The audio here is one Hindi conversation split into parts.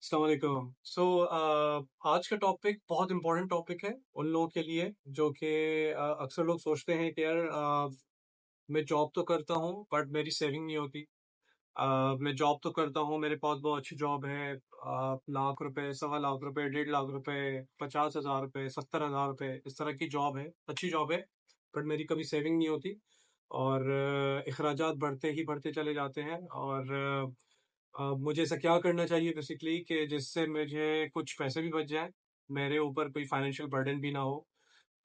अस्सलाम वालेकुम। आज का टॉपिक बहुत इम्पोर्टेंट टॉपिक है उन लोगों के लिए जो कि अक्सर लोग सोचते हैं कि यार मैं जॉब तो करता हूँ बट मेरी सेविंग नहीं होती। मैं जॉब तो करता हूँ, मेरे पास बहुत अच्छी जॉब है, लाख रुपए, सवा लाख रुपए, 1.5 लाख रुपए, 50,000 रुपए, 70,000 रुपए, इस तरह की जॉब है, अच्छी जॉब है, बट मेरी कभी सेविंग नहीं होती और अखराजात बढ़ते ही बढ़ते चले जाते हैं और मुझे ऐसा क्या करना चाहिए बेसिकली कि जिससे मुझे कुछ पैसे भी बच जाएं, मेरे ऊपर कोई फाइनेंशियल बर्डन भी ना हो।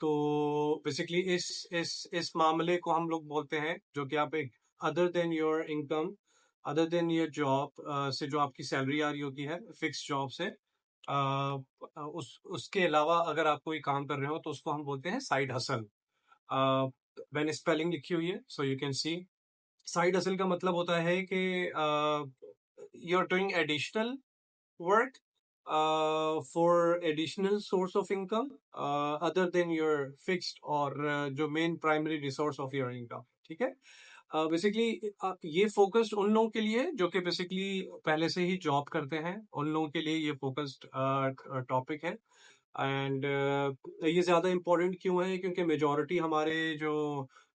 तो बेसिकली इस मामले को हम लोग बोलते हैं जो कि आप एक other than your income, other than your job से जो आपकी सैलरी आ रही होती है फिक्स जॉब से, उसके अलावा अगर आप कोई काम कर रहे हो तो उसको हम बोलते हैं साइड हसल। मैंने स्पेलिंग लिखी हुई है so you can see. Side hustle का मतलब होता है कि you are doing additional work for additional source of income other than your fixed और जो main primary resource of your income. ठीक है। बेसिकली ये फोकस्ड उन लोगों के लिए जो कि बेसिकली पहले से ही जॉब करते हैं, उन लोगों के लिए ये फोकस्ड टॉपिक है। एंड ये ज़्यादा इम्पोर्टेंट क्यों है क्योंकि मेजॉरिटी हमारे जो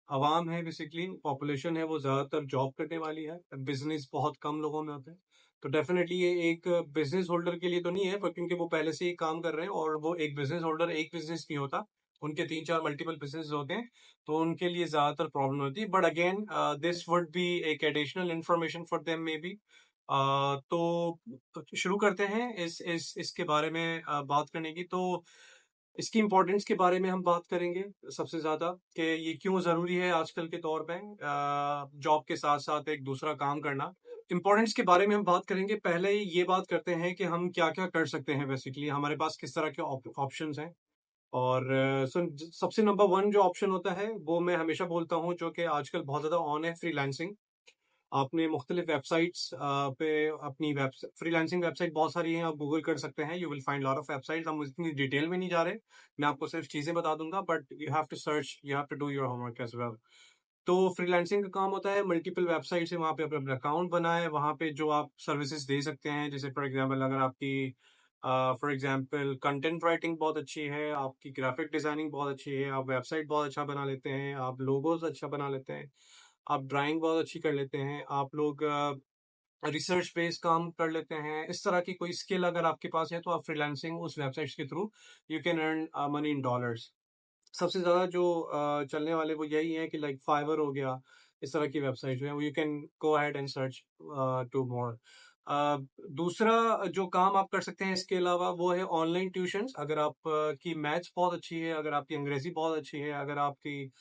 अवाम है, बेसिकली पॉपुलेशन है, वो ज़्यादातर जॉब करने वाली है, बिजनेस बहुत कम लोगों में होते हैं। तो डेफिनेटली ये एक बिजनेस होल्डर के लिए तो नहीं है, पर क्योंकि वो पहले से ही काम कर रहे हैं और वो एक बिजनेस होल्डर एक बिजनेस नहीं होता, उनके तीन चार मल्टीपल बिजनेस होते हैं, तो उनके लिए ज्यादातर प्रॉब्लम होती है। But again this would be एक additional information for them maybe. तो शुरू करते हैं इस इसके बारे में बात करने की। तो इसकी इम्पोर्टेंस के बारे में हम बात करेंगे सबसे ज्यादा कि ये क्यों जरूरी है आजकल के दौर में जॉब के साथ साथ एक दूसरा काम करना। इम्पोर्टेंस के बारे में हम बात करेंगे, पहले ये बात करते हैं कि हम क्या क्या कर सकते हैं, बेसिकली हमारे पास किस तरह के ऑप्शंस हैं। और सबसे नंबर वन जो ऑप्शन होता है वो मैं हमेशा बोलता हूँ जो कि आजकल बहुत ज़्यादा ऑन है, फ्रीलांसिंग। आपने मुख्तलिफ वेबसाइट्स पे अपनी वेब फ्रीलांसिंग वेबसाइट बहुत सारी हैं, आप गूगल कर सकते हैं, you will find lot of websites. हम इतनी डिटेल में नहीं जा रहे, मैं आपको सिर्फ चीज़ें बता दूंगा, but you have to search, you have to do your homework as well. तो फ्रीलांसिंग का काम होता है मल्टीपल वेबसाइट से वहाँ पे अपना अपना अकाउंट बनाए, वहाँ पे जो आप सर्विसेज दे सकते हैं, जैसे फॉर एग्जांपल अगर आपकी फॉर एग्जांपल कंटेंट राइटिंग बहुत अच्छी है, आपकी ग्राफिक डिजाइनिंग बहुत अच्छी है, आप वेबसाइट बहुत अच्छा बना लेते हैं, आप लोगोज अच्छा बना लेते हैं, आप ड्राइंग बहुत अच्छी कर लेते हैं, आप लोग रिसर्च बेस्ड काम कर लेते हैं, इस तरह की कोई स्किल अगर आपके पास है तो आप फ्रीलांसिंग उस वेबसाइट्स के through you can earn money in dollars. सबसे ज़्यादा जो चलने वाले वो यही है कि लाइक फाइवर हो गया, इस तरह की वेबसाइट जो है, you can go ahead and search to more. दूसरा जो काम आप कर सकते हैं इसके अलावा वो है ऑनलाइन ट्यूशंस। अगर आप की मैथ्स बहुत अच्छी है, अगर आपकी अंग्रेजी बहुत अच्छी है, अगर आपकी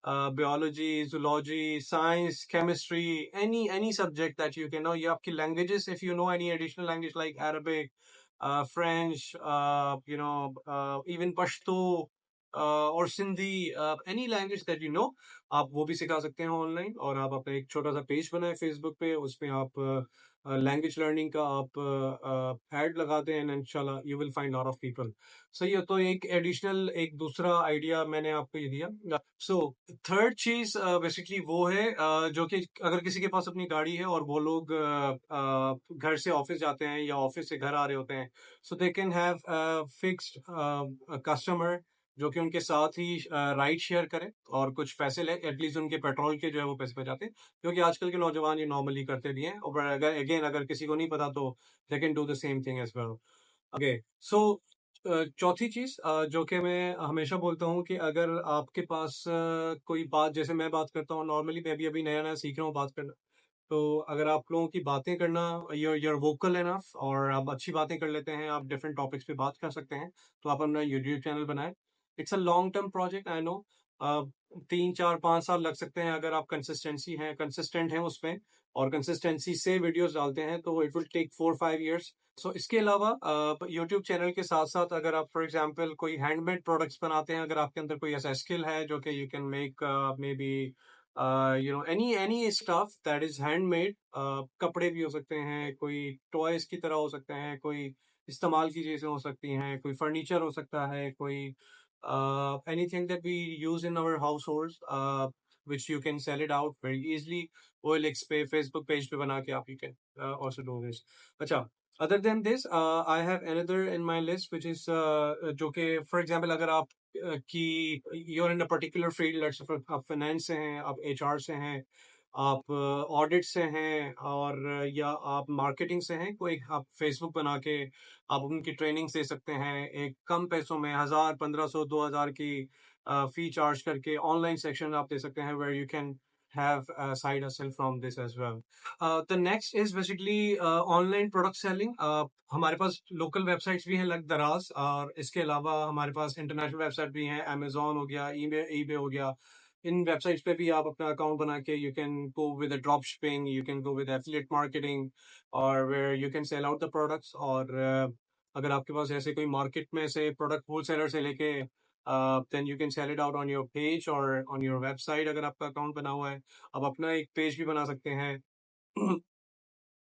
biology, zoology, science, chemistry, any subject that you can know, ये आपकी languages, if you know any additional language like Arabic, French, you know, even Pashto और Sindhi, any language that you know, आप वो भी सिखा सकते हैं ऑनलाइन। और आप अपना एक छोटा सा पेज बनाए फेसबुक पे, उसमें आप लैंग्वेज लर्निंग का आप ऐड लगाते हैं, इंशाल्लाह you will find lot of people. सही है, तो एक एडिशनल एक दूसरा आइडिया मैंने आपको ये दिया। सो थर्ड चीज बेसिकली वो है जो कि अगर किसी के पास अपनी गाड़ी है और वो लोग घर से ऑफिस जाते हैं या ऑफिस से घर आ रहे होते हैं, so they can have fixed customer जो कि उनके साथ ही राइड शेयर करें और कुछ पैसे ले, एटलीस्ट उनके पेट्रोल के जो है वो पैसे बचाते हैं, क्योंकि आजकल के नौजवान ये नॉर्मली करते भी हैं। और अगर अगेन अगर किसी को नहीं पता तो they can do the same thing as well. Okay. So चौथी चीज जो कि मैं हमेशा बोलता हूँ कि अगर आपके पास कोई बात, जैसे मैं बात करता हूँ नॉर्मली, मैं भी अभी नया नया सीख रहा हूँ बात करना, तो अगर आप लोगों की बातें करना, यूर वोकल एनफ और आप अच्छी बातें कर लेते हैं, आप डिफरेंट टॉपिक्स पे बात कर सकते हैं, तो आप अपना यूट्यूब चैनल बनाएं। It's a long term project, I know. 3 4 5 साल लग सकते हैं अगर आप कंसिस्टेंट हैं उसमें और कंसिस्टेंसी से वीडियोस डालते हैं, तो इट विल टेक 4 5 years। सो इसके अलावा यूट्यूब चैनल के साथ साथ अगर आप फॉर एग्जांपल कोई हैंडमेड प्रोडक्ट्स बनाते हैं, अगर आपके अंदर कोई ऐसा स्किल है जो कि you can make may be you know any stuff that is handmade, कपड़े भी हो सकते हैं, कोई टॉयज की तरह हो सकते हैं, कोई इस्तेमाल की चीजें हो सकती हैं, कोई फर्नीचर हो सकता है, कोई anything that we use in our household which you can sell it out very easily, OLX पे, Facebook पेज पे बना के आप you can also do this। अच्छा, Other than this, I have another in my list, which is जो कि for example अगर आप की you're in a particular field, let's say आप finance से हैं, आप HR से हैं, आप ऑडिट से हैं, और या आप मार्केटिंग से हैं, कोई आप फेसबुक बना के आप उनकी ट्रेनिंग दे सकते हैं एक कम पैसों में, 1,000, 1,500, 2,000 की फी चार्ज करके ऑनलाइन सेक्शन आप दे सकते हैं where you can have a side hustle from this as well. The next is basically online product selling. हमारे पास लोकल वेबसाइट्स भी हैं लाइक दराज, और इसके अलावा हमारे पास इंटरनेशनल वेबसाइट भी हैं, अमेजोन हो गया, ईबे हो गया. इन वेबसाइट्स पे भी आप अपना अकाउंट बना के you can go with a drop shipping, you can go with affiliate marketing, और where you can sell out the products. और अगर आपके पास ऐसे कोई मार्केट में से प्रोडक्ट होलसेलर से लेके then you can sell it out on your page और ऑन योर वेबसाइट. अगर आपका अकाउंट बना हुआ है, आप अपना एक पेज भी बना सकते हैं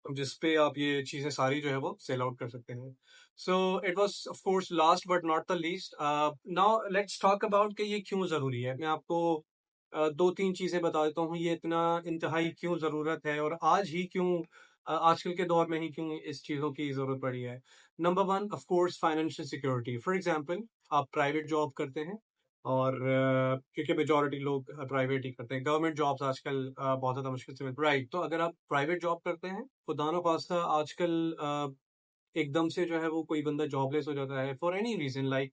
जिस पे आप ये चीजें सारी जो है वो सेल आउट कर सकते हैं. So it was of course last but not the least. Now let's talk about कि ये क्यों जरूरी है. मैं आपको दो तीन चीजें बता देता हूँ ये इतना इंतहाई क्यों जरूरत है, और आज ही क्यों आजकल के दौर में ही क्यों इस चीजों की जरूरत पड़ी है. Number one, of course financial security. For example, आप प्राइवेट जॉब करते हैं, और क्योंकि मेजोरिटी लोग प्राइवेट ही करते हैं, गवर्नमेंट जॉब्स आजकल बहुत ज़्यादा मुश्किल से मिल. राइट, तो अगर आप प्राइवेट जॉब करते हैं, खुदा न खास्ता आजकल एकदम से जो है वो कोई बंदा जॉबलेस हो जाता है for any reason, like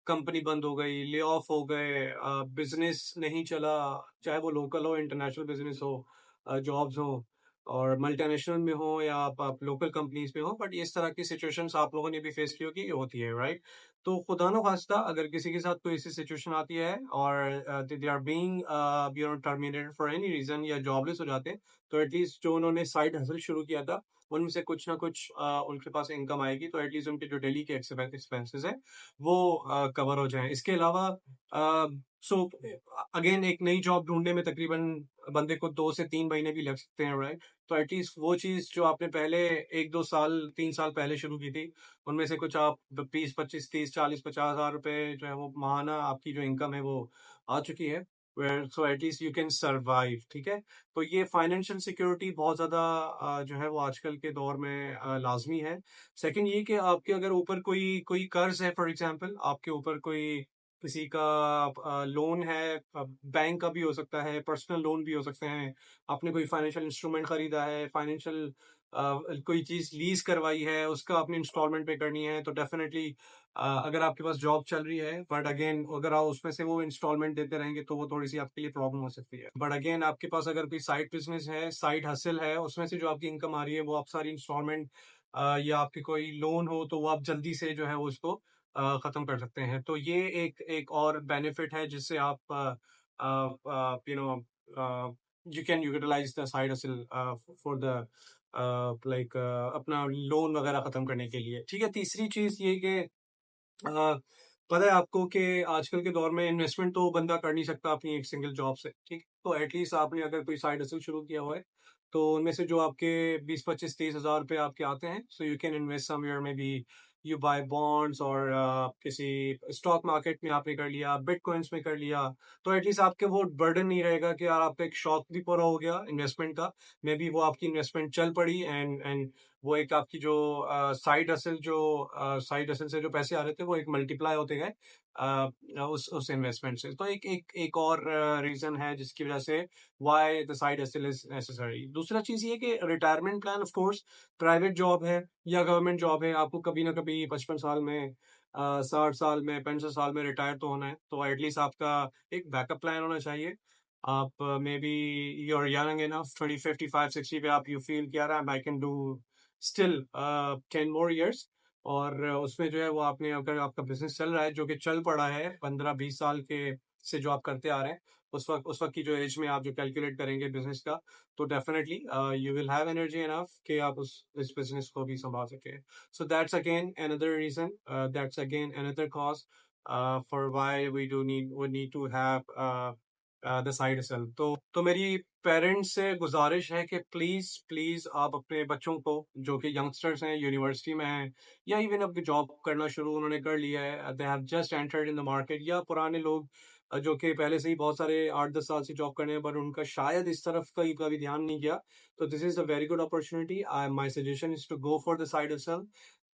company बंद हो गई, ले ऑफ हो गए, बिजनेस नहीं चला, चाहे वो लोकल हो, इंटरनेशनल बिजनेस हो, जॉब्स हो, और मल्टीनेशनल में हो या आप लोकल कंपनीज में हो. बट इस तरह की सिचुएशंस आप लोगों ने भी फेस की होगी, ये होती है, राइट. तो खुदा न खास्ता अगर किसी के साथ कोई ऐसी सिचुएशन आती है और they are being terminated for any reason या जॉबलेस हो जाते हैं, तो एटलीस्ट जो उन्होंने साइड हसल शुरू किया था उनमें से कुछ ना कुछ उनके पास इनकम आएगी, तो एटलीस्ट उनके जो डेली के एक्सपेंसेस है वो कवर हो जाएं. इसके अलावा सो अगेन एक नई जॉब ढूंढने में तकरीबन बंदे को 2 से 3 महीने भी लग सकते हैं, राइट. तो एटलीस्ट वो चीज जो आपने पहले 1, 2 साल, 3 साल पहले शुरू की थी, उनमें से कुछ आप 20, 25, 30, 40, 50 हजार रुपए जो है वो महाना आपकी जो इनकम है वो आ चुकी है, where so at least you can survive. ठीक है. तो ये फाइनेंशियल सिक्योरिटी बहुत ज़्यादा जो है वो आजकल के दौर में लाजमी है. सेकंड ये कि आपके अगर ऊपर कोई कोई कर्ज है, फॉर एग्जांपल आपके ऊपर कोई किसी का लोन है, बैंक का भी हो सकता है, पर्सनल लोन भी हो सकते हैं, आपने कोई फाइनेंशियल इंस्ट्रूमेंट खरीदा है, फाइनेंशियल कोई चीज़ लीज करवाई है, उसका आपने इंस्टॉलमेंट पे करनी है, तो डेफिनेटली अगर आपके पास जॉब चल रही है, बट अगेन अगर आप उसमें से वो इंस्टॉलमेंट देते रहेंगे तो वो थोड़ी सी आपके लिए प्रॉब्लम हो सकती है. बट अगेन आपके पास अगर कोई साइड बिजनेस है, साइड हसल है, उसमें से जो आपकी इनकम आ रही है वो आप सारी इंस्टॉलमेंट या आपके कोई लोन हो तो वो आप जल्दी से जो है वो उसको खत्म कर सकते हैं. तो ये एक एक और बेनिफिट है जिससे आप you know you can utilize the side hustle for the like अपना लोन वगैरह खत्म करने के लिए. ठीक है. तीसरी चीज ये कि पता है आपको कि आजकल के दौर में इन्वेस्टमेंट तो बंदा कर नहीं सकता अपनी एक सिंगल जॉब से. ठीक. तो एटलीस्ट आपने अगर कोई साइड हसल शुरू किया हुआ है, तो उनमें से जो आपके 20, 25, 30 हजार रुपए आपके आते हैं, so you can invest somewhere, maybe you buy bonds, और किसी स्टॉक मार्केट में आपने कर लिया, बिटकॉइंस में कर लिया. तो एटलीस्ट आपके वो बर्डन नहीं रहेगा कि यार आपका एक शौक भी पूरा हो गया इन्वेस्टमेंट का, मे बी वो आपकी इन्वेस्टमेंट चल पड़ी, एंड वो एक आपकी जो साइड हसल से जो पैसे आ रहे थे वो एक मल्टीप्लाई होते गए उस इन्वेस्टमेंट से. तो एक और रीजन है जिसकी वजह से why the side hustle is necessary. दूसरा चीज ये कि retirement plan, of course private job है या गवर्नमेंट जॉब है, आपको कभी ना कभी 55 साल में 60 साल में 65 साल में रिटायर तो होना है, तो एटलीस्ट आपका एक बैकअप प्लान होना चाहिए. आप maybe you are young enough, 20, 55, 60 पे आप यू फील कि यार I can do still 10 more years, और उसमें जो है वो आपने अगर आपका बिजनेस चल रहा है जो कि चल पड़ा है 15, 20 साल के से जो आप करते आ रहे हैं, उस वक्त की जो एज में आप जो कैलकुलेट करेंगे बिजनेस का, तो definitely you will have energy enough कि आप इस बिजनेस को भी संभाल सके. So that's again another reason, that's again another cause for why we need to have the side hustle. तो मेरी पेरेंट्स से गुजारिश है कि प्लीज प्लीज आप अपने बच्चों को जो कि यंगस्टर्स हैं, यूनिवर्सिटी में हैं, या इवन अब जॉब करना शुरू उन्होंने कर लिया है, they have just entered in the market, या पुराने लोग जो कि पहले से ही बहुत सारे 8-10 साल से जॉब कर रहे हैं, पर उनका शायद इस तरफ कभी ध्यान नहीं गया। तो this is a very good opportunity. My suggestion is to go for the side hustle.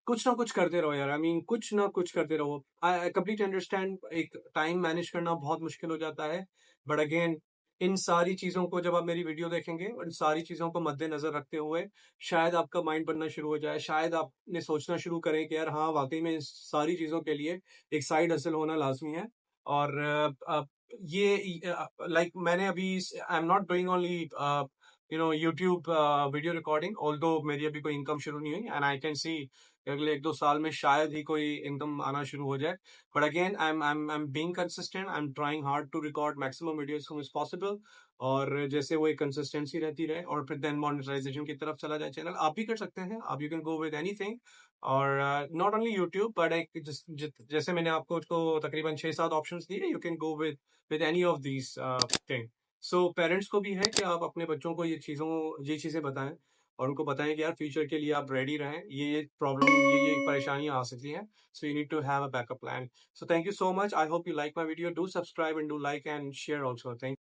कुछ ना कुछ करते रहो यार, आई मीन कुछ ना कुछ करते रहो। आई कंप्लीटली अंडरस्टैंड, एक टाइम मैनेज करना बहुत मुश्किल हो जाता है, बट अगेन इन सारी चीज़ों को जब आप मेरी वीडियो देखेंगे, उन सारी चीज़ों को मद्देनज़र रखते हुए शायद आपका माइंड बनना शुरू हो जाए, शायद आपने सोचना शुरू करें कि यार हाँ, वाक़ई में इस सारी चीज़ों के लिए एक साइड हसल होना लाज़मी है। और लाइक मैंने अभी I am not doing only YouTube video recording, although मेरी अभी कोई इनकम शुरू नहीं हुई, एंड आई कैन सी अगले 1-2 साल में शायद ही कोई इनकम आना शुरू हो जाए। But again I am being consistent, I am trying hard to record maximum videos soon as possible, और जैसे वो एक कंसिस्टेंसी रहती रहे और फिर देन मोनेटाइज़ेशन की तरफ चला जाए चैनल। आप भी कर सकते हैं, आप you can go with anything, और नॉट ओनली यूट्यूब, बट एक जैसे मैंने आपको उसको तकरीबन 6-7 ऑप्शंस दिए, you can go with any of these thing. So parents को भी है कि आप अपने बच्चों को ये चीज़ें बताएँ, और उनको बताएँ कि यार फ्यूचर के लिए आप रेडी रहें, ये प्रॉब्लम, ये परेशानियाँ आ सकती हैं, so you need to have a backup plan. So thank you so much. I hope you like my video. Do subscribe and do like and share also. Thank